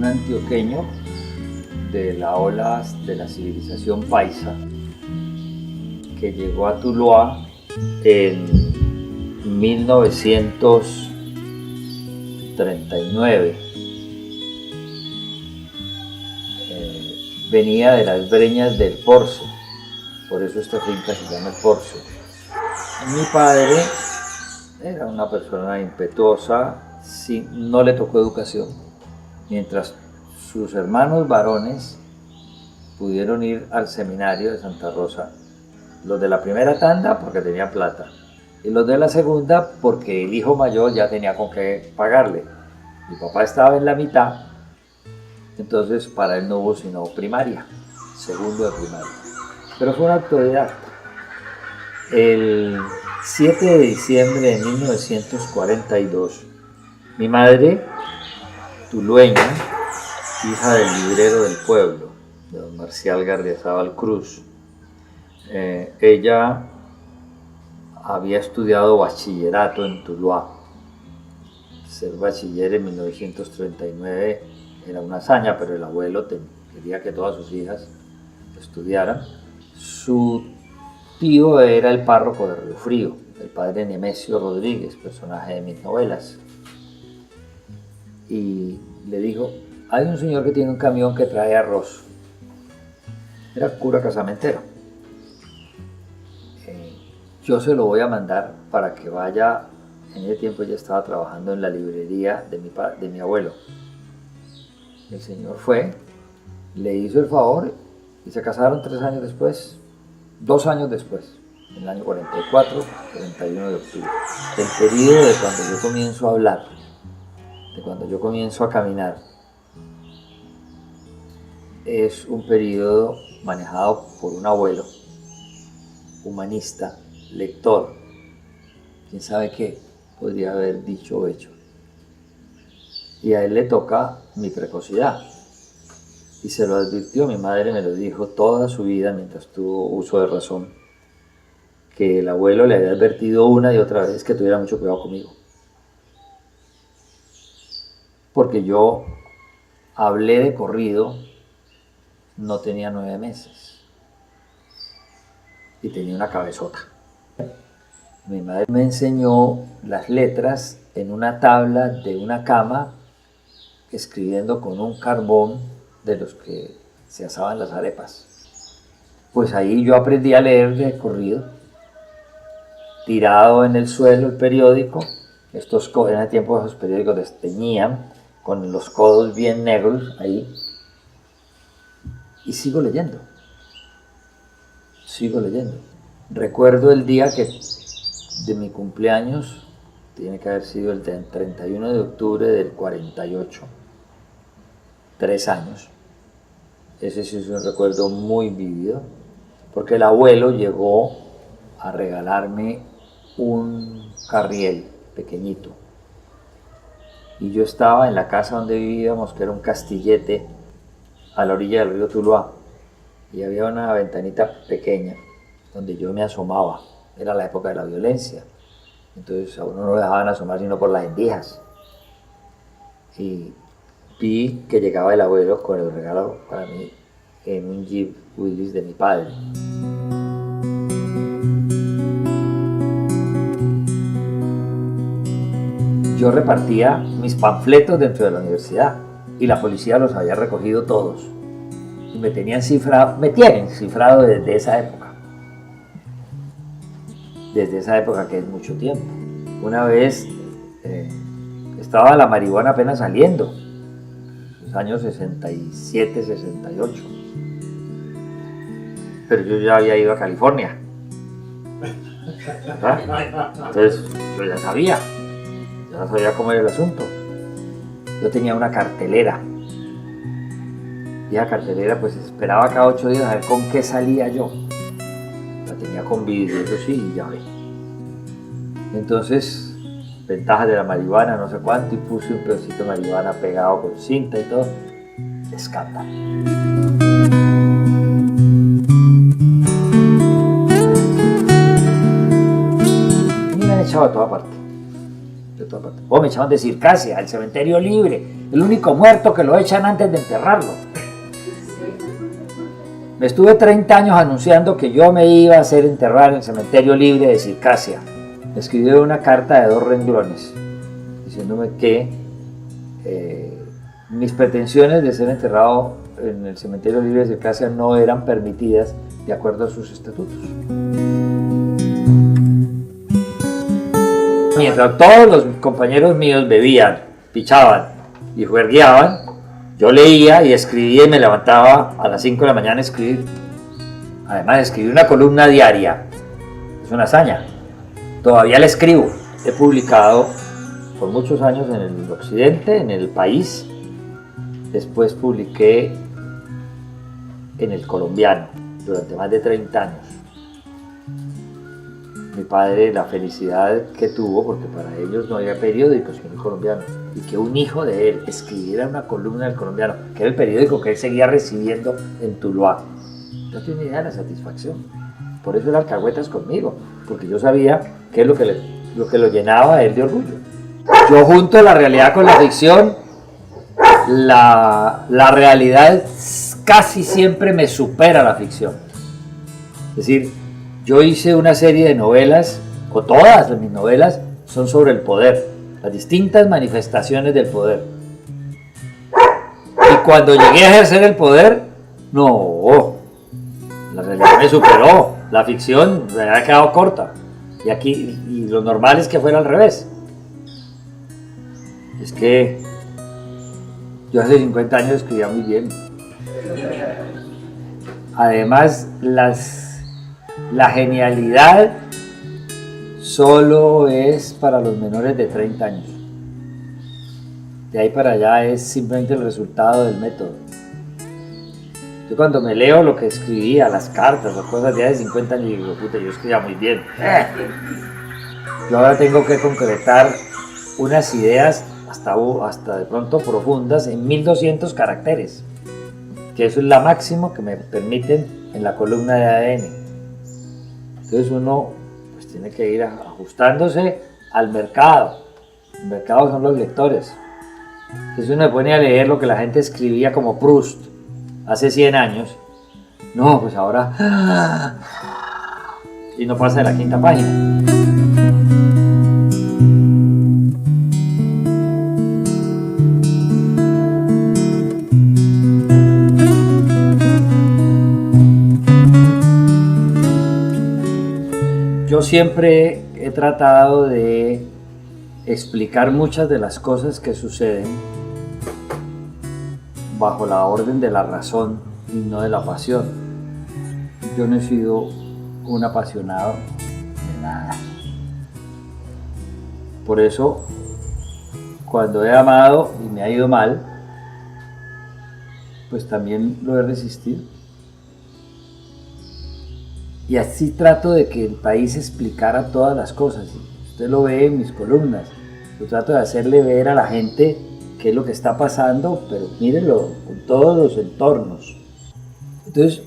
antioqueño de la ola de la civilización paisa que llegó a Tuluá en 1939. Venía de las breñas del Porce, por eso esta finca se llama El Porce. Mi padre era una persona impetuosa, no le tocó educación, mientras sus hermanos varones pudieron ir al seminario de Santa Rosa, los de la primera tanda porque tenía plata, y los de la segunda porque el hijo mayor ya tenía con qué pagarle. Mi papá estaba en la mitad, entonces para él no hubo sino primaria, segundo de primaria, pero fue un autodidacta. El 7 de diciembre de 1942, mi madre, tulueña, hija del librero del pueblo, de don Marcial Gardiazabal Cruz, ella había estudiado bachillerato en Tuluá. Ser bachiller en 1939 era una hazaña, pero el abuelo quería que todas sus hijas estudiaran. Su tío era el párroco de Río Frío, el padre Nemesio Rodríguez, personaje de mis novelas. Y le dijo: hay un señor que tiene un camión que trae arroz. Era cura casamentero. Yo se lo voy a mandar para que vaya. En ese tiempo ella estaba trabajando en la librería de mi abuelo. El señor fue, le hizo el favor y se casaron 3 años después, 2 años después, en el año 44, 31 de octubre. El periodo de cuando yo comienzo a hablar, de cuando yo comienzo a caminar, es un periodo manejado por un abuelo, humanista, lector, quién sabe qué podría haber dicho o hecho. Y a él le toca mi precocidad. Y se lo advirtió, mi madre me lo dijo toda su vida mientras tuvo uso de razón, que el abuelo le había advertido una y otra vez que tuviera mucho cuidado conmigo. Porque yo hablé de corrido, no tenía 9 meses. Y tenía una cabezota. Mi madre me enseñó las letras en una tabla de una cama, escribiendo con un carbón de los que se asaban las arepas. Pues ahí yo aprendí a leer de corrido, tirado en el suelo el periódico. En ese tiempo esos periódicos desteñían, con los codos bien negros ahí. Y sigo leyendo. Recuerdo el día de mi cumpleaños, tiene que haber sido el 31 de octubre del 48, 3 años. Ese sí es un recuerdo muy vívido, porque el abuelo llegó a regalarme un carriel pequeñito. Y yo estaba en la casa donde vivíamos, que era un castillete a la orilla del río Tuluá, y había una ventanita pequeña donde yo me asomaba. Era la época de la violencia, entonces a uno no lo dejaban asomar sino por las endijas. Y vi que llegaba el abuelo con el regalo para mí en un Jeep Willys de mi padre. Yo repartía mis panfletos dentro de la universidad y la policía los había recogido todos. Y me tienen cifrado desde esa época. Desde esa época, que es mucho tiempo. Una vez estaba la marihuana apenas saliendo, los años 67, 68. Pero yo ya había ido a California, ¿verdad? Entonces yo ya sabía cómo era el asunto. Yo tenía una cartelera, y esa cartelera pues esperaba cada 8 días a ver con qué salía yo. La tenía con vidrio, eso sí, y ya ve. Entonces, ventajas de la marihuana, no sé cuánto, y puse un pedacito de marihuana pegado con cinta y todo. Escándalo. Me han echado de toda parte. O me echaban de Circasia, al cementerio libre. el único muerto que lo echan antes de enterrarlo. Me estuve 30 años anunciando que yo me iba a hacer enterrar en el cementerio libre de Circasia. Me escribió una carta de 2 renglones diciéndome que mis pretensiones de ser enterrado en el cementerio libre de Circasia no eran permitidas de acuerdo a sus estatutos. Mientras todos los compañeros míos bebían, pichaban y juergueaban, yo leía y escribía y me levantaba a las 5 de la mañana a escribir. Además, escribí una columna diaria. Es una hazaña. Todavía la escribo. He publicado por muchos años en el Occidente, en El País. Después publiqué en El Colombiano durante más de 30 años. Mi padre, la felicidad que tuvo, porque para ellos no había periódicos en El Colombiano, y que un hijo de él escribiera una columna del Colombiano, que era el periódico que él seguía recibiendo en Tuluá. No tiene idea de la satisfacción. Por eso era alcahuetas conmigo, porque yo sabía qué es lo que lo llenaba a él de orgullo. Yo junto la realidad con la ficción, la realidad casi siempre me supera la ficción. Es decir, yo hice una serie de novelas, o todas mis novelas son sobre el poder, las distintas manifestaciones del poder. Y cuando llegué a ejercer el poder, no, la realidad me superó, la ficción me había quedado corta. Y lo normal es que fuera al revés. Es que yo hace 50 años escribía muy bien. Además, la genialidad solo es para los menores de 30 años. De ahí para allá es simplemente el resultado del método. Yo cuando me leo lo que escribía, las cartas o cosas de hace 50 años, digo, puta, yo escribía muy bien. Yo ahora tengo que concretar unas ideas hasta de pronto profundas en 1200 caracteres, que eso es la máximo que me permiten en la columna de ADN. Entonces uno pues tiene que ir ajustándose al mercado. El mercado son los lectores. Entonces uno se pone a leer lo que la gente escribía como Proust hace 100 años. No, pues ahora... Y no pasa de la 5ª página. Yo siempre he tratado de explicar muchas de las cosas que suceden bajo la orden de la razón y no de la pasión. Yo no he sido un apasionado de nada. Por eso, cuando he amado y me ha ido mal, pues también lo he resistido. Y así trato de que el país explicara todas las cosas. Usted lo ve en mis columnas. Yo trato de hacerle ver a la gente qué es lo que está pasando, pero mírenlo con todos los entornos. Entonces,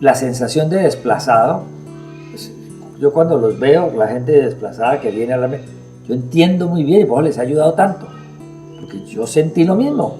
la sensación de desplazado, pues, yo cuando los veo, la gente desplazada que viene a hablarme, yo entiendo muy bien y por eso les ha ayudado tanto, porque yo sentí lo mismo.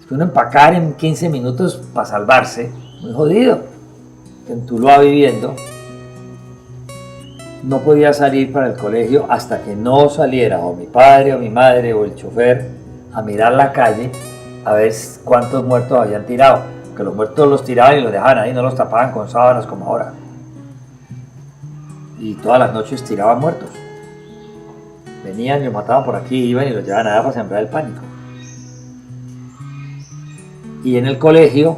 Es que uno empacar en 15 minutos para salvarse, muy jodido. En Tuluá viviendo, no podía salir para el colegio hasta que no saliera o mi padre o mi madre o el chofer a mirar la calle a ver cuántos muertos habían tirado, porque los muertos los tiraban y los dejaban ahí, no los tapaban con sábanas como ahora, y todas las noches tiraban muertos, venían y los mataban por aquí, iban y los llevaban allá para sembrar el pánico. Y en el colegio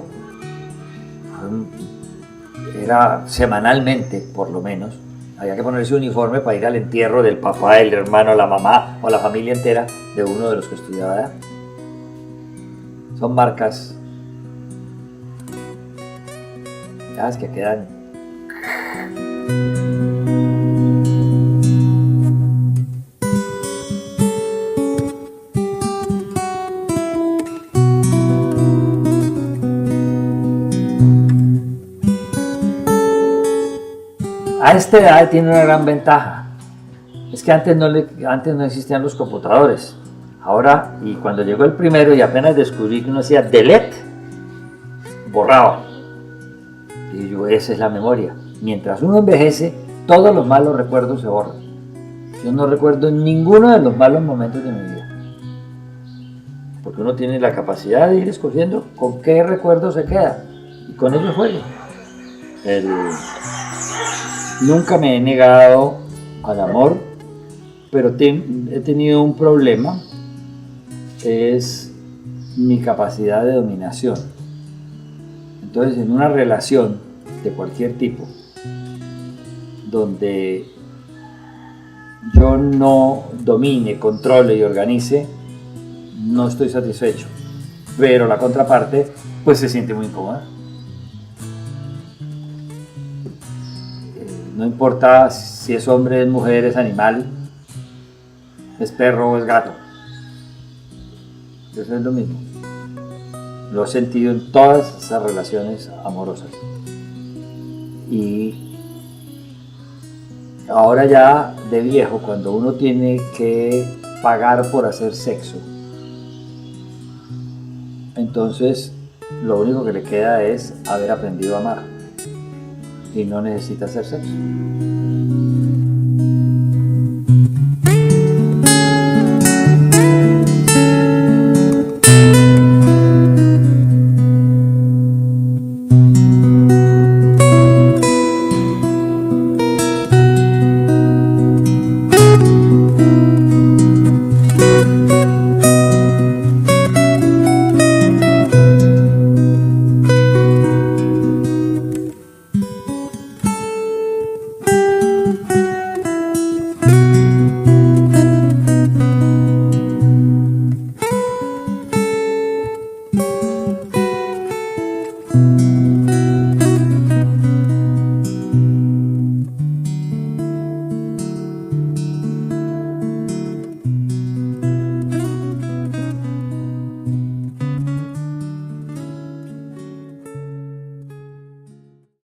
era semanalmente, por lo menos, había que ponerse un uniforme para ir al entierro del papá, el hermano, la mamá o la familia entera de uno de los que estudiaba allá. Son marcas las que quedan. A esta edad tiene una gran ventaja, es que antes no existían los computadores, Ahora, y cuando llegó el primero y apenas descubrí que uno hacía delete, borraba. Y yo, esa es la memoria. Mientras uno envejece, todos los malos recuerdos se borran. Yo no recuerdo ninguno de los malos momentos de mi vida. Porque uno tiene la capacidad de ir escogiendo con qué recuerdo se queda. Y con ello juegue. Nunca me he negado al amor, pero he tenido un problema, es mi capacidad de dominación. Entonces, en una relación de cualquier tipo, donde yo no domine, controle y organice, no estoy satisfecho. Pero la contraparte, pues se siente muy incómoda. No importa si es hombre, es mujer, es animal, es perro o es gato. Eso es lo mismo. Lo he sentido en todas esas relaciones amorosas. Y ahora ya de viejo, cuando uno tiene que pagar por hacer sexo, entonces lo único que le queda es haber aprendido a amar. Y no necesita hacer sexo.